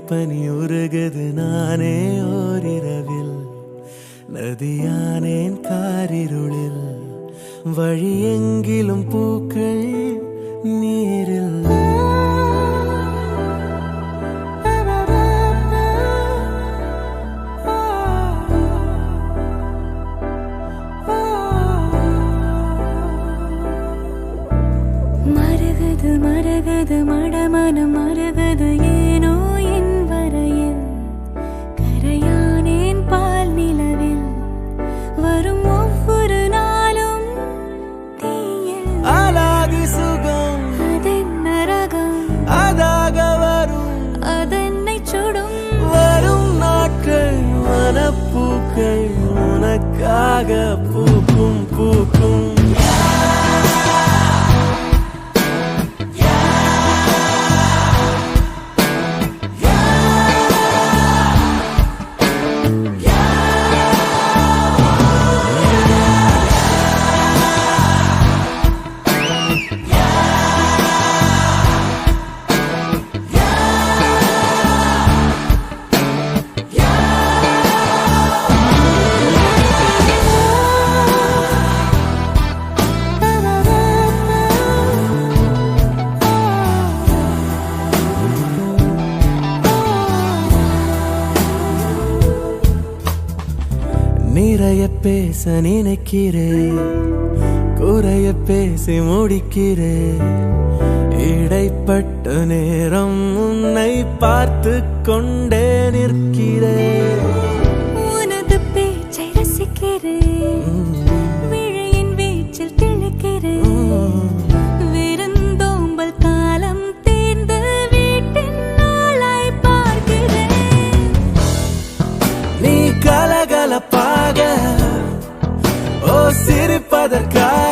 பனி உருகுது நானே ஓரிரவில் நதியானேன் காரிருளில் வழி எங்கிலும் பூக்கள் நீரில் மரகது மரகது மடமனம் மரகது ஏனோ என் வரையில் கரையானேன் பால் நிலவில் வரும் ஒவ்வொரு நாளும் தீயில் அலாதி சுகம் அதென்ன ரகம் அதாக வரும் அதென்னை சுடும் வரும் நாட்கள் மனப்பூக்கள் உனக்காக பூக்கும் பூக்கும் நிறைய பேச நினைக்கிறேன் குறைய பேசி முடிக்கிறேன் இடைப்பட்ட நேரம் உன்னை பார்த்து கொண்டே நிற்கிறேன் உனது பேச்சை ரசிக்கிறேன் விழியின் வீச்சில் திளைக்கிறேன் விருந்தோம்பல் காலம் தேர்ந்து வீட்டின் நாளாய் பார்க்கிறேன் நீ கலகலப்பாக ஓ சிரிப்பதற்காக